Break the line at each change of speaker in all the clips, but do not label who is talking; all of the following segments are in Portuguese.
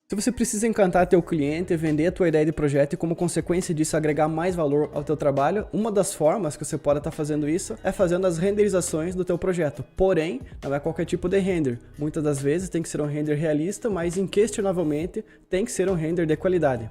Se você precisa encantar teu cliente, vender a tua ideia de projeto e como consequência disso agregar mais valor ao teu trabalho, uma das formas que você pode estar fazendo isso é fazendo as renderizações do teu projeto. Porém, não é qualquer tipo de render. Muitas das vezes tem que ser um render realista, mas inquestionavelmente tem que ser um render de qualidade.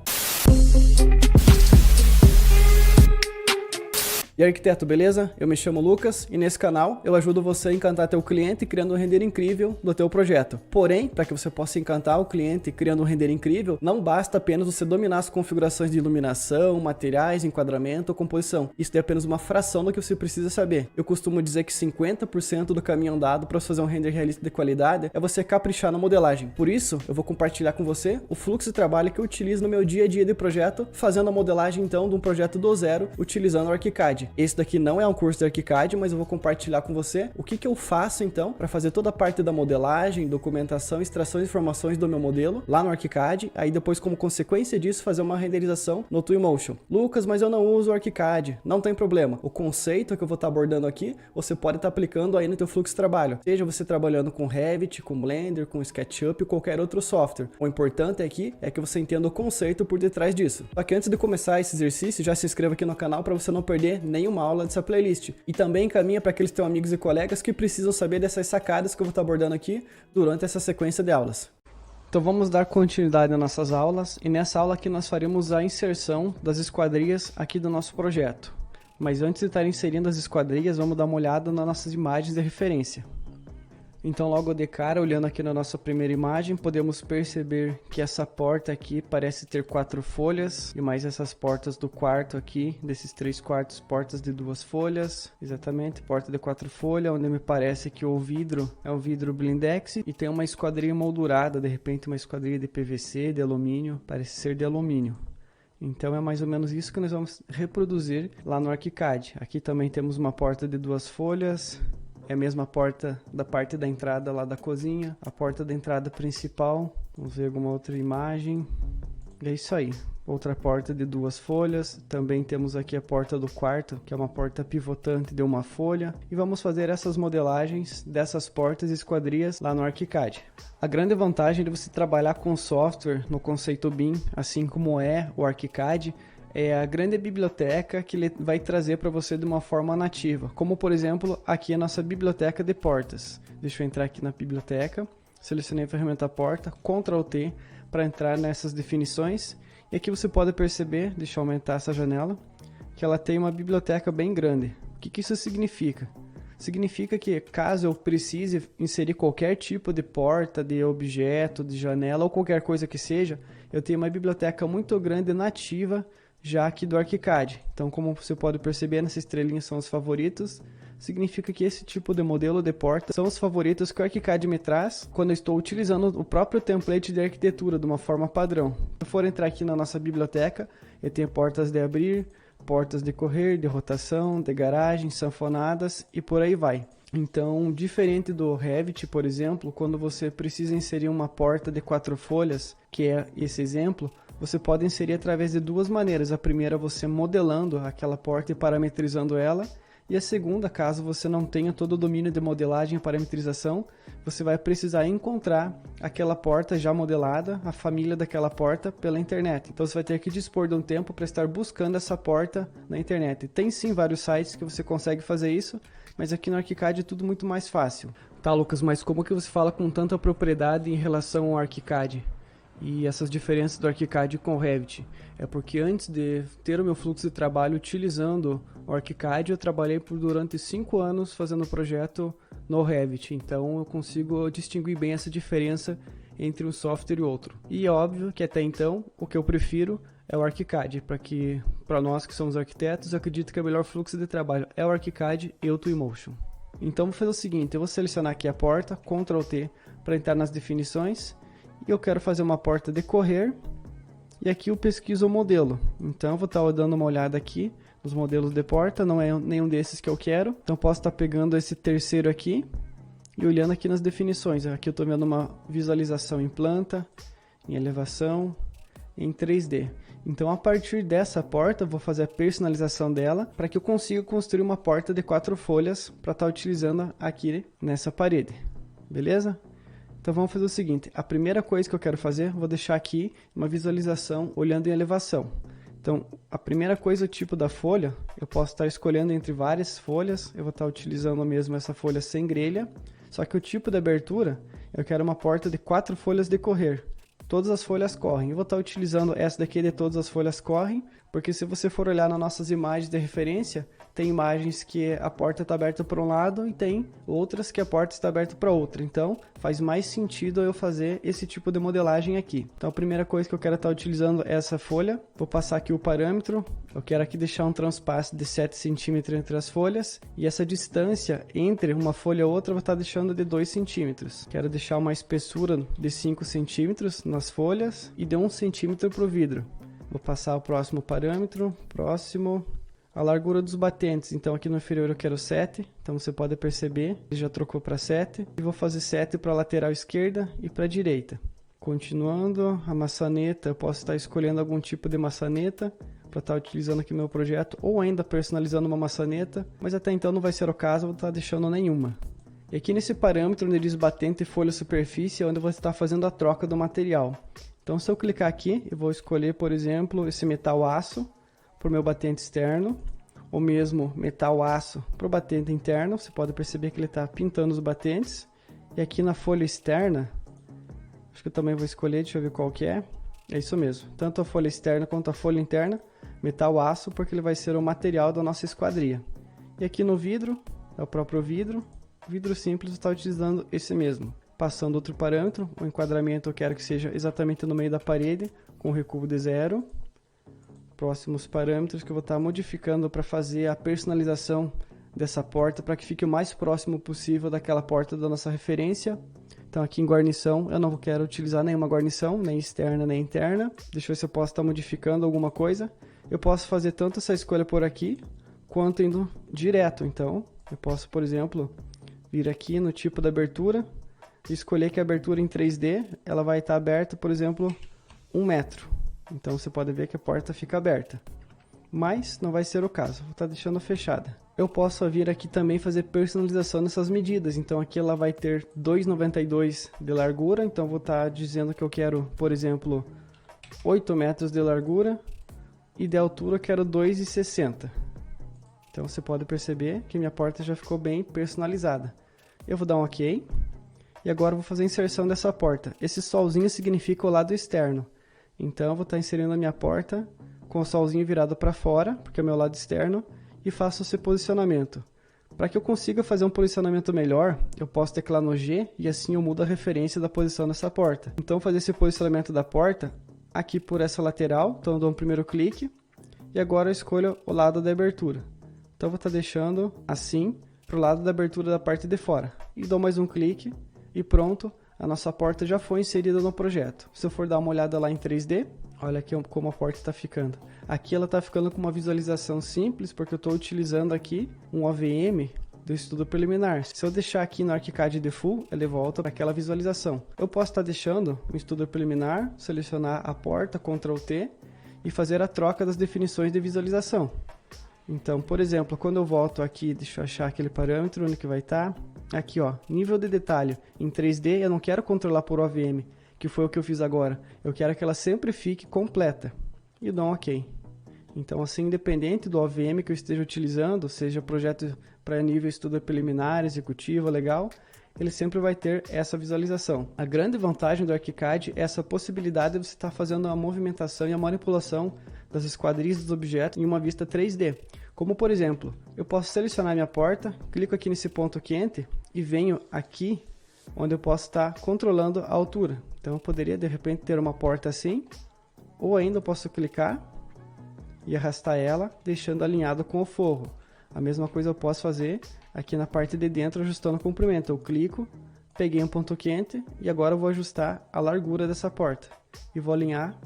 E aí, arquiteto, beleza? Eu me chamo Lucas e nesse canal eu ajudo você a encantar teu cliente criando um render incrível do teu projeto. Porém, para que você possa encantar o cliente criando um render incrível, não basta apenas você dominar as configurações de iluminação, materiais, enquadramento ou composição. Isso é apenas uma fração do que você precisa saber. Eu costumo dizer que 50% do caminho andado para você fazer um render realista de qualidade é você caprichar na modelagem. Por isso, eu vou compartilhar com você o fluxo de trabalho que eu utilizo no meu dia a dia de projeto, fazendo a modelagem então de um projeto do zero, utilizando o ArchiCAD. Esse daqui não é um curso de ArchiCAD, mas eu vou compartilhar com você o que eu faço então para fazer toda a parte da modelagem, documentação, extração de informações do meu modelo lá no ArchiCAD, aí depois como consequência disso fazer uma renderização no Twinmotion. Lucas, mas eu não uso o ArchiCAD. Não tem problema. O conceito que eu vou estar abordando aqui, você pode estar aplicando aí no teu fluxo de trabalho. Seja você trabalhando com Revit, com Blender, com SketchUp ou qualquer outro software. O importante aqui é que você entenda o conceito por detrás disso. Só que antes de começar esse exercício, já se inscreva aqui no canal para você não perder nenhuma aula dessa playlist. E também encaminha para aqueles teus amigos e colegas que precisam saber dessas sacadas que eu vou estar abordando aqui durante essa sequência de aulas. Então vamos dar continuidade nas nossas aulas e nessa aula aqui nós faremos a inserção das esquadrias aqui do nosso projeto. Mas antes de estar inserindo as esquadrias, vamos dar uma olhada nas nossas imagens de referência. Então logo de cara, olhando aqui na nossa primeira imagem, podemos perceber que essa porta aqui parece ter 4 folhas, e mais essas portas do quarto aqui, desses 3 quartos, portas de 2 folhas, exatamente, porta de 4 folhas, onde me parece que o vidro é um vidro blindex, e tem uma esquadria moldurada, de repente uma esquadria de PVC, de alumínio, parece ser de alumínio. Então é mais ou menos isso que nós vamos reproduzir lá no ArchiCAD. Aqui também temos uma porta de 2 folhas, é a mesma porta da parte da entrada lá da cozinha, a porta da entrada principal. Vamos ver alguma outra imagem. É isso aí. Outra porta de 2 folhas. Também temos aqui a porta do quarto, que é uma porta pivotante de 1 folha. E vamos fazer essas modelagens dessas portas e esquadrias lá no ArchiCAD. A grande vantagem de você trabalhar com software no conceito BIM, assim como é o ArchiCAD, é a grande biblioteca que ele vai trazer para você de uma forma nativa, como por exemplo aqui a nossa biblioteca de portas. Deixa eu entrar aqui na biblioteca, selecionei a ferramenta porta, Ctrl T para entrar nessas definições, e aqui você pode perceber, deixa eu aumentar essa janela, que ela tem uma biblioteca bem grande. O que isso significa? Significa que caso eu precise inserir qualquer tipo de porta, de objeto, de janela ou qualquer coisa que seja, eu tenho uma biblioteca muito grande nativa já aqui do ArchiCAD. Então, como você pode perceber, nessas estrelinhas são os favoritos. Significa que esse tipo de modelo de porta são os favoritos que o ArchiCAD me traz quando eu estou utilizando o próprio template de arquitetura de uma forma padrão. Se eu for entrar aqui na nossa biblioteca, eu tenho portas de abrir, portas de correr, de rotação, de garagem, sanfonadas e por aí vai. Então, diferente do Revit, por exemplo, quando você precisa inserir uma porta de 4 folhas, que é esse exemplo, você pode inserir através de 2 maneiras. A primeira, você modelando aquela porta e parametrizando ela. E a segunda, caso você não tenha todo o domínio de modelagem e parametrização, você vai precisar encontrar aquela porta já modelada, a família daquela porta, pela internet. Então você vai ter que dispor de um tempo para estar buscando essa porta na internet. Tem sim vários sites que você consegue fazer isso, mas aqui no ArchiCAD é tudo muito mais fácil. Tá, Lucas, mas como que você fala com tanta propriedade em relação ao ArchiCAD? E essas diferenças do ArchiCAD com o Revit? É porque antes de ter o meu fluxo de trabalho utilizando o ArchiCAD, eu trabalhei durante 5 anos fazendo projeto no Revit. Então eu consigo distinguir bem essa diferença entre um software e outro. E é óbvio que até então o que eu prefiro é o ArchiCAD, para nós que somos arquitetos, eu acredito que o melhor fluxo de trabalho é o ArchiCAD e o Twinmotion. Então vou fazer o seguinte, eu vou selecionar aqui a porta, Ctrl T para entrar nas definições. E eu quero fazer uma porta de correr, e aqui eu pesquiso o modelo. Então eu vou estar dando uma olhada aqui nos modelos de porta, não é nenhum desses que eu quero. Então posso estar pegando esse terceiro aqui e olhando aqui nas definições. Aqui eu estou vendo uma visualização em planta, em elevação, em 3D. Então a partir dessa porta eu vou fazer a personalização dela para que eu consiga construir uma porta de 4 folhas para estar utilizando aqui nessa parede. Beleza? Então vamos fazer o seguinte, a primeira coisa que eu quero fazer, vou deixar aqui uma visualização olhando em elevação. Então, a primeira coisa, o tipo da folha, eu posso estar escolhendo entre várias folhas, eu vou estar utilizando mesmo essa folha sem grelha, só que o tipo de abertura, eu quero uma porta de 4 folhas de correr. Todas as folhas correm. Eu vou estar utilizando essa daqui de todas as folhas correm, porque se você for olhar nas nossas imagens de referência, tem imagens que a porta está aberta para um lado e tem outras que a porta está aberta para outra. Então, faz mais sentido eu fazer esse tipo de modelagem aqui. Então, a primeira coisa que eu quero estar utilizando é essa folha. Vou passar aqui o parâmetro. Eu quero aqui deixar um transpasse de 7 centímetros entre as folhas. E essa distância entre uma folha e outra eu vou estar deixando de 2 centímetros. Quero deixar uma espessura de 5 centímetros nas folhas e de 1 centímetro para o vidro. Vou passar o próximo parâmetro. Próximo. A largura dos batentes, então aqui no inferior eu quero 7, então você pode perceber, ele já trocou para 7. E vou fazer 7 para a lateral esquerda e para a direita. Continuando, a maçaneta, eu posso estar escolhendo algum tipo de maçaneta para estar utilizando aqui no meu projeto, ou ainda personalizando uma maçaneta, mas até então não vai ser o caso, eu vou estar deixando nenhuma. E aqui nesse parâmetro onde diz batente, folha, superfície, é onde eu vou estar fazendo a troca do material. Então se eu clicar aqui, eu vou escolher, por exemplo, esse metal aço, para o meu batente externo, ou mesmo metal aço para o batente interno. Você pode perceber que ele está pintando os batentes. E aqui na folha externa, acho que eu também vou escolher, deixa eu ver qual que é. É isso mesmo, tanto a folha externa quanto a folha interna, metal aço, porque ele vai ser o material da nossa esquadria. E aqui no vidro, é o próprio vidro. Vidro simples está utilizando esse mesmo. Passando outro parâmetro, o enquadramento eu quero que seja exatamente no meio da parede, com recuo de 0. Próximos parâmetros que eu vou estar modificando para fazer a personalização dessa porta para que fique o mais próximo possível daquela porta da nossa referência. Então aqui em guarnição eu não quero utilizar nenhuma guarnição, nem externa nem interna. Deixa eu ver se eu posso estar modificando alguma coisa. Eu posso fazer tanto essa escolha por aqui, quanto indo direto. Então eu posso, por exemplo, vir aqui no tipo da abertura e escolher que a abertura em 3D ela vai estar aberta, por exemplo, 1 metro. Então você pode ver que a porta fica aberta, mas não vai ser o caso, vou estar deixando fechada. Eu posso vir aqui também fazer personalização nessas medidas, então aqui ela vai ter 2,92 de largura, então vou estar dizendo que eu quero, por exemplo, 8 metros de largura e de altura eu quero 2,60. Então você pode perceber que minha porta já ficou bem personalizada. Eu vou dar um OK e agora eu vou fazer a inserção dessa porta. Esse solzinho significa o lado externo. Então eu vou estar inserindo a minha porta com o solzinho virado para fora, porque é o meu lado externo, e faço esse posicionamento. Para que eu consiga fazer um posicionamento melhor, eu posso teclar no G e assim eu mudo a referência da posição dessa porta. Então fazer esse posicionamento da porta aqui por essa lateral, então eu dou um primeiro clique e agora eu escolho o lado da abertura. Então eu vou estar deixando assim para o lado da abertura da parte de fora. E dou mais um clique e pronto. A nossa porta já foi inserida no projeto. Se eu for dar uma olhada lá em 3D, olha aqui como a porta está ficando. Aqui ela está ficando com uma visualização simples, porque eu estou utilizando aqui um OVM do estudo preliminar. Se eu deixar aqui no ArchiCAD Default, ele volta para aquela visualização. Eu posso estar deixando um estudo preliminar, selecionar a porta, Ctrl T, e fazer a troca das definições de visualização. Então, por exemplo, quando eu volto aqui, deixa eu achar aquele parâmetro onde que vai estar. Aqui, ó, nível de detalhe em 3D, eu não quero controlar por OVM, que foi o que eu fiz agora. Eu quero que ela sempre fique completa. E dou um OK. Então, assim, independente do OVM que eu esteja utilizando, seja projeto para nível estudo preliminar, executivo, legal, ele sempre vai ter essa visualização. A grande vantagem do ArchiCAD é essa possibilidade de você estar fazendo a movimentação e a manipulação das esquadrias dos objetos em uma vista 3D. Como por exemplo, eu posso selecionar minha porta, clico aqui nesse ponto quente e venho aqui onde eu posso estar controlando a altura. Então eu poderia de repente ter uma porta assim, ou ainda eu posso clicar e arrastar ela, deixando alinhado com o forro. A mesma coisa eu posso fazer aqui na parte de dentro, ajustando o comprimento. Eu clico, peguei um ponto quente e agora eu vou ajustar a largura dessa porta. E vou alinhar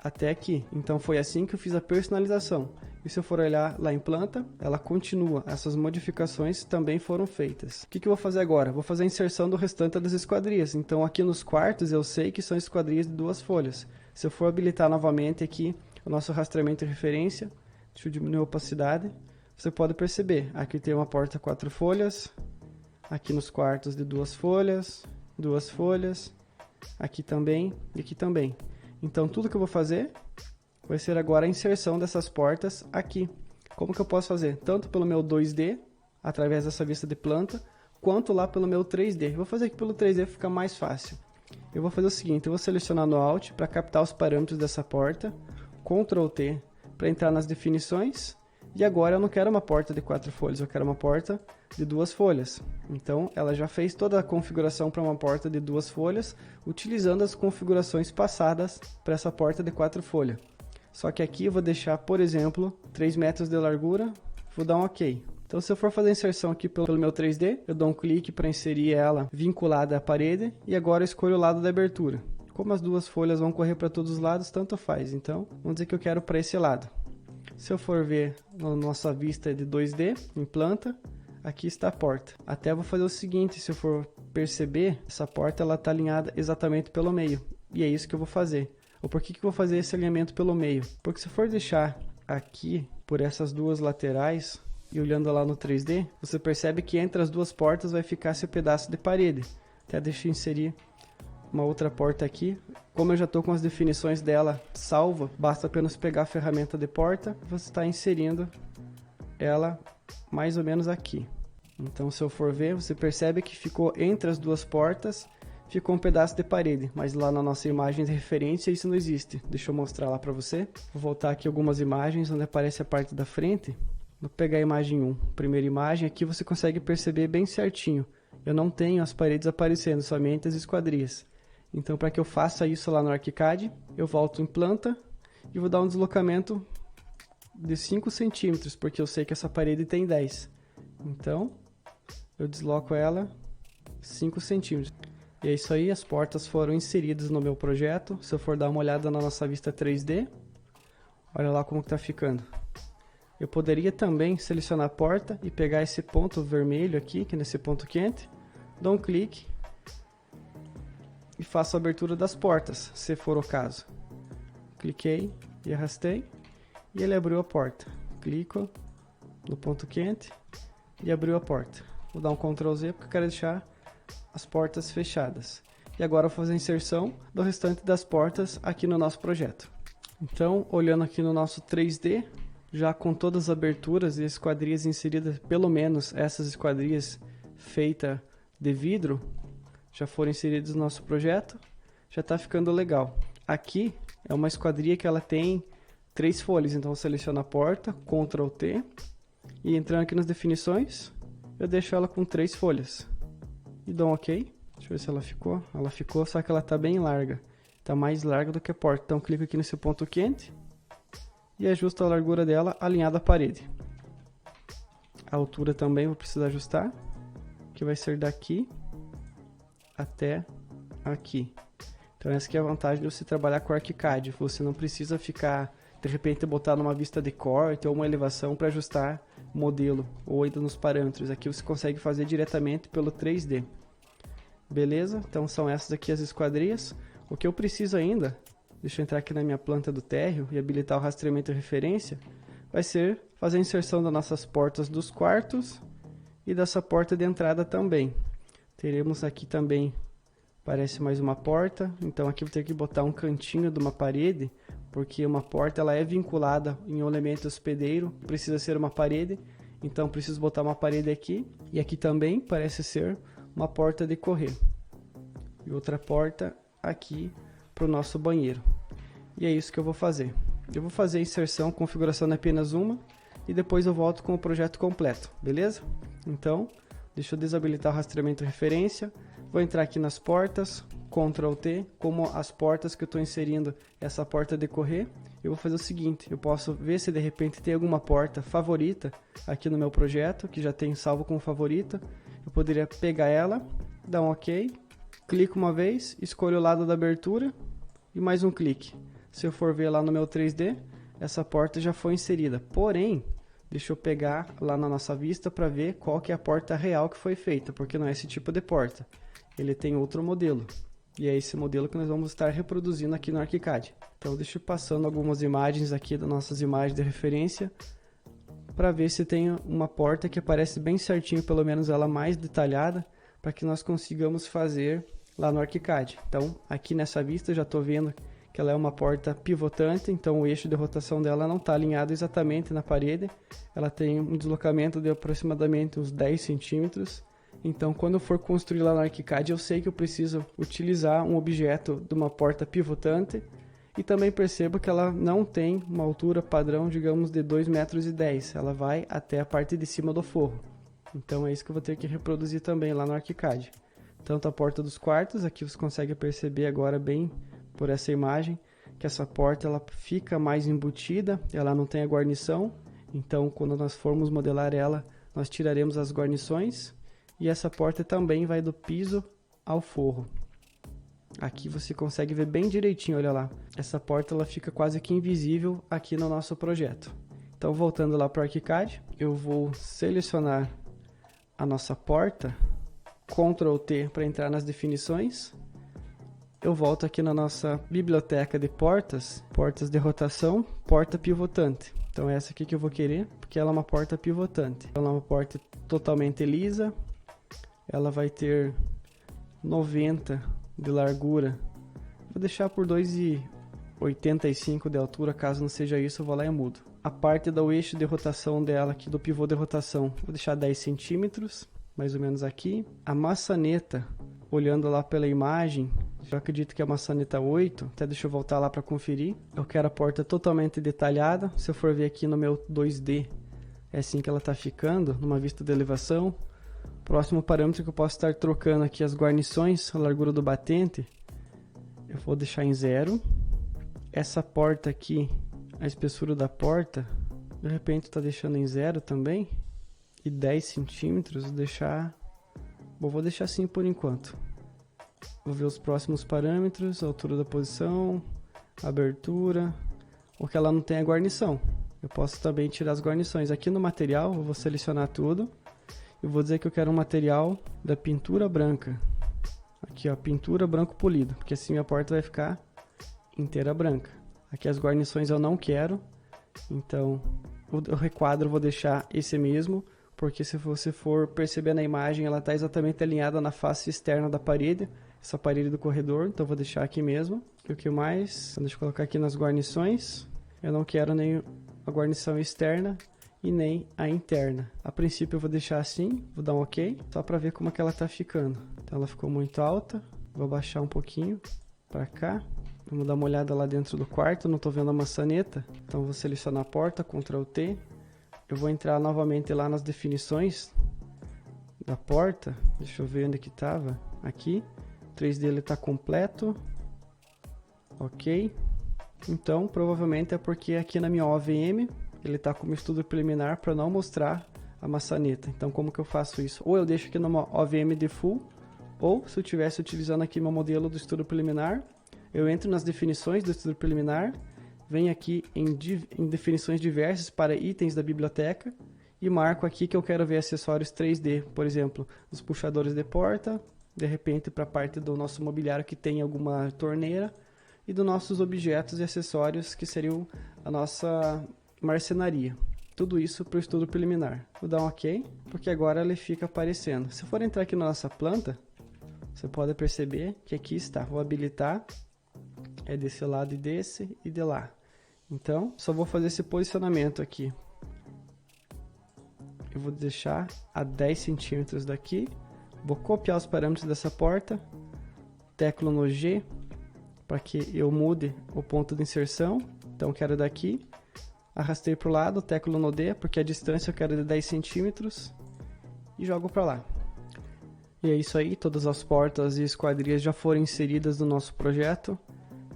até aqui. Então foi assim que eu fiz a personalização. E se eu for olhar lá em planta, ela continua. Essas modificações também foram feitas. O que eu vou fazer agora? Vou fazer a inserção do restante das esquadrias. Então aqui nos quartos eu sei que são esquadrias de 2 folhas. Se eu for habilitar novamente aqui o nosso rastreamento de referência, deixa eu diminuir a opacidade, você pode perceber. Aqui tem uma porta 4 folhas, aqui nos quartos de 2 folhas, 2 folhas, aqui também e aqui também. Então tudo que eu vou fazer vai ser agora a inserção dessas portas aqui. Como que eu posso fazer? Tanto pelo meu 2D, através dessa vista de planta, quanto lá pelo meu 3D. Eu vou fazer aqui pelo 3D, fica mais fácil. Eu vou fazer o seguinte, eu vou selecionar no Alt para captar os parâmetros dessa porta, Ctrl T para entrar nas definições, e agora eu não quero uma porta de 4 folhas, eu quero uma porta de 2 folhas. Então ela já fez toda a configuração para uma porta de 2 folhas, utilizando as configurações passadas para essa porta de 4 folhas. Só que aqui eu vou deixar, por exemplo, 3 metros de largura, vou dar um OK. Então se eu for fazer a inserção aqui pelo meu 3D, eu dou um clique para inserir ela vinculada à parede, e agora eu escolho o lado da abertura. Como as 2 folhas vão correr para todos os lados, tanto faz. Então vamos dizer que eu quero para esse lado. Se eu for ver na nossa vista de 2D, em planta, aqui está a porta. Até vou fazer o seguinte, se eu for perceber, essa porta está alinhada exatamente pelo meio. E é isso que eu vou fazer. Ou por que eu vou fazer esse alinhamento pelo meio? Porque se for deixar aqui, por essas 2 laterais, e olhando lá no 3D, você percebe que entre as 2 portas vai ficar esse pedaço de parede. Até deixa eu inserir uma outra porta aqui. Como eu já estou com as definições dela salva, basta apenas pegar a ferramenta de porta e você está inserindo ela mais ou menos aqui. Então se eu for ver, você percebe que ficou entre as 2 portas, ficou um pedaço de parede, mas lá na nossa imagem de referência isso não existe. Deixa eu mostrar lá para você. Vou voltar aqui algumas imagens onde aparece a parte da frente. Vou pegar a imagem 1, primeira imagem, aqui você consegue perceber bem certinho. Eu não tenho as paredes aparecendo, somente as esquadrias. Então para que eu faça isso lá no ArchiCAD, eu volto em planta e vou dar um deslocamento de 5 centímetros, porque eu sei que essa parede tem 10. Então eu desloco ela 5 centímetros. E é isso aí, as portas foram inseridas no meu projeto. Se eu for dar uma olhada na nossa vista 3D, olha lá como está ficando. Eu poderia também selecionar a porta e pegar esse ponto vermelho aqui, que é nesse ponto quente, dou um clique e faço a abertura das portas, se for o caso. Cliquei e arrastei e ele abriu a porta. Clico no ponto quente e abriu a porta. Vou dar um Ctrl Z porque eu quero deixar as portas fechadas. E agora eu vou fazer a inserção do restante das portas aqui no nosso projeto. Então, olhando aqui no nosso 3D, já com todas as aberturas e esquadrias inseridas, pelo menos essas esquadrias feitas de vidro, já foram inseridas no nosso projeto, já está ficando legal. Aqui é uma esquadria que ela tem 3 folhas, então eu seleciono a porta, Ctrl T, e entrando aqui nas definições, eu deixo ela com 3 folhas. E dou um OK. Deixa eu ver se ela ficou. Ela ficou, só que ela está bem larga. Está mais larga do que a porta. Então clico aqui nesse ponto quente e ajusto a largura dela alinhada à parede. A altura também vou precisar ajustar, que vai ser daqui até aqui. Então essa aqui é a vantagem de você trabalhar com ArchiCAD. Você não precisa ficar, de repente, botar numa vista de corte ou uma elevação para ajustar o modelo ou ainda nos parâmetros. Aqui você consegue fazer diretamente pelo 3D. Beleza? Então são essas aqui as esquadrias. O que eu preciso ainda, deixa eu entrar aqui na minha planta do térreo e habilitar o rastreamento de referência, vai ser fazer a inserção das nossas portas dos quartos e dessa porta de entrada também. Teremos aqui também, parece mais uma porta, então aqui vou ter que botar um cantinho de uma parede, porque uma porta ela é vinculada em um elemento hospedeiro, precisa ser uma parede, então preciso botar uma parede aqui, e aqui também parece ser uma porta de correr. E outra porta aqui para o nosso banheiro. E é isso que eu vou fazer. Eu vou fazer a inserção, configuração de apenas uma, e depois eu volto com o projeto completo, beleza? Então, deixa eu desabilitar o rastreamento de referência, vou entrar aqui nas portas, Ctrl T, como as portas que eu estou inserindo, essa porta de correr, eu vou fazer o seguinte, eu posso ver se de repente tem alguma porta favorita aqui no meu projeto, que já tem salvo como favorita, eu poderia pegar ela, dar um OK, clico uma vez, escolho o lado da abertura e mais um clique. Se eu for ver lá no meu 3D, essa porta já foi inserida, porém, deixa eu pegar lá na nossa vista para ver qual que é a porta real que foi feita, porque não é esse tipo de porta. Ele tem outro modelo. E é esse modelo que nós vamos estar reproduzindo aqui no ArchiCAD. Então deixa eu passando algumas imagens aqui das nossas imagens de referência, para ver se tem uma porta que aparece bem certinho, pelo menos ela mais detalhada, para que nós consigamos fazer lá no ArchiCAD. Então, aqui nessa vista, já estou vendo que ela é uma porta pivotante, então o eixo de rotação dela não está alinhado exatamente na parede. Ela tem um deslocamento de aproximadamente uns 10 centímetros. Então, quando eu for construir lá no ArchiCAD, eu sei que eu preciso utilizar um objeto de uma porta pivotante. E também percebo que ela não tem uma altura padrão, digamos, de 2,10 metros. Ela vai até a parte de cima do forro. Então é isso que eu vou ter que reproduzir também lá no ArchiCAD. Tanto a porta dos quartos, aqui você consegue perceber agora bem por essa imagem, que essa porta ela fica mais embutida, ela não tem a guarnição. Então quando nós formos modelar ela, nós tiraremos as guarnições. E essa porta também vai do piso ao forro. Aqui você consegue ver bem direitinho, olha lá. Essa porta ela fica quase que invisível aqui no nosso projeto. Então voltando lá para o ArchiCAD, eu vou selecionar a nossa porta, Ctrl T para entrar nas definições. Eu volto aqui na nossa biblioteca de portas, portas de rotação, porta pivotante. Então é essa aqui que eu vou querer, porque ela é uma porta pivotante. Ela é uma porta totalmente lisa, ela vai ter 90 de largura, vou deixar por 2,85 de altura, caso não seja isso eu vou lá e mudo. A parte do eixo de rotação dela aqui, do pivô de rotação, vou deixar 10 centímetros, mais ou menos aqui. A maçaneta, olhando lá pela imagem, eu acredito que é a maçaneta 8, até deixa eu voltar lá para conferir. Eu quero a porta totalmente detalhada, se eu for ver aqui no meu 2D, é assim que ela está ficando, numa vista de elevação. Próximo parâmetro que eu posso estar trocando aqui as guarnições, a largura do batente, eu vou deixar em 0. Essa porta aqui, a espessura da porta, de repente está deixando em 0 também. E 10 centímetros, vou deixar assim por enquanto. Vou ver os próximos parâmetros, a altura da posição, abertura, porque ela não tem a guarnição. Eu posso também tirar as guarnições. Aqui no material, eu vou selecionar tudo. Eu vou dizer que eu quero um material da pintura branca. Aqui ó, pintura branco polido, porque assim minha porta vai ficar inteira branca. Aqui as guarnições eu não quero, então o requadro eu vou deixar esse mesmo, porque se você for perceber na imagem, ela está exatamente alinhada na face externa da parede, essa parede do corredor, então eu vou deixar aqui mesmo. E o que mais? Deixa eu colocar aqui nas guarnições, eu não quero nem a guarnição externa e nem a interna. A princípio eu vou deixar assim, vou dar um OK, só para ver como é que ela está ficando. Então ela ficou muito alta, vou abaixar um pouquinho para cá. Vamos dar uma olhada lá dentro do quarto, não estou vendo a maçaneta, então vou selecionar a porta, Ctrl T. Eu vou entrar novamente lá nas definições da porta, deixa eu ver onde que estava, aqui. O 3D ele está completo, OK. Então provavelmente é porque aqui na minha OVM ele está como estudo preliminar para não mostrar a maçaneta. Então como que eu faço isso? Ou eu deixo aqui numa OVM default, ou se eu estivesse utilizando aqui meu modelo do estudo preliminar, eu entro nas definições do estudo preliminar, venho aqui em definições diversas para itens da biblioteca e marco aqui que eu quero ver acessórios 3D, por exemplo, os puxadores de porta, de repente para a parte do nosso mobiliário que tem alguma torneira, e dos nossos objetos e acessórios que seriam a nossa marcenaria. Tudo isso para o estudo preliminar. Vou dar um OK, porque agora ele fica aparecendo. Se for entrar aqui na nossa planta, você pode perceber que aqui está. Vou habilitar, é desse lado e desse e de lá. Então, só vou fazer esse posicionamento aqui. Eu vou deixar a 10 centímetros daqui. Vou copiar os parâmetros dessa porta. Teclo no G, para que eu mude o ponto de inserção. Então, quero daqui. Arrastei para o lado, teclo no D, porque a distância eu quero de 10 centímetros. E jogo para lá. E é isso aí, todas as portas e esquadrias já foram inseridas no nosso projeto.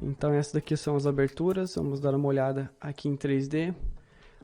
Então essas daqui são as aberturas, vamos dar uma olhada aqui em 3D.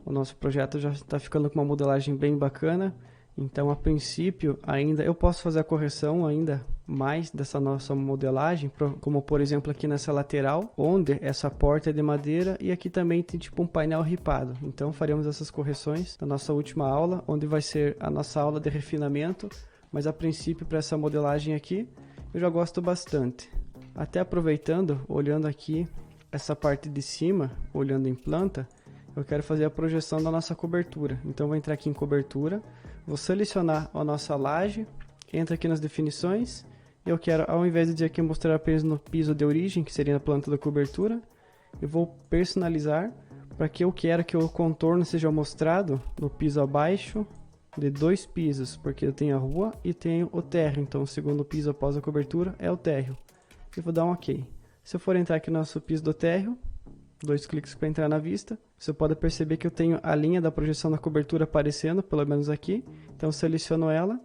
O nosso projeto já está ficando com uma modelagem bem bacana. Então a princípio ainda eu posso fazer a correção ainda mais dessa nossa modelagem, como por exemplo aqui nessa lateral, onde essa porta é de madeira e aqui também tem tipo um painel ripado. Então faremos essas correções na nossa última aula, onde vai ser a nossa aula de refinamento. Mas a princípio para essa modelagem aqui eu já gosto bastante. Até aproveitando, olhando aqui essa parte de cima, olhando em planta, eu quero fazer a projeção da nossa cobertura. Então vou entrar aqui em cobertura, vou selecionar a nossa laje, entra aqui nas definições Eu quero, ao invés de dizer aqui mostrar apenas no piso de origem, que seria a planta da cobertura, eu vou personalizar para que eu quero que o contorno seja mostrado no piso abaixo de 2 pisos, porque eu tenho a rua e tenho o térreo, então o segundo piso após a cobertura é o térreo. Eu vou dar um OK. Se eu for entrar aqui no nosso piso do térreo, 2 cliques para entrar na vista, você pode perceber que eu tenho a linha da projeção da cobertura aparecendo, pelo menos aqui, então eu seleciono ela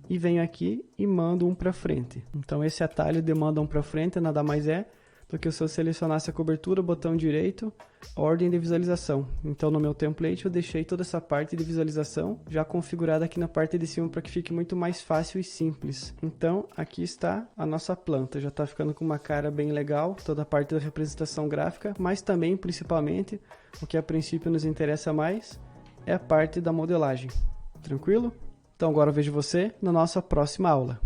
e venho aqui e mando um para frente. Então esse atalho de manda um para frente nada mais é do que se eu selecionasse a cobertura, botão direito, ordem de visualização. Então no meu template eu deixei toda essa parte de visualização já configurada aqui na parte de cima para que fique muito mais fácil e simples. Então aqui está a nossa planta, já está ficando com uma cara bem legal, toda a parte da representação gráfica, mas também principalmente o que a princípio nos interessa mais é a parte da modelagem. Tranquilo? Então agora eu vejo você na nossa próxima aula.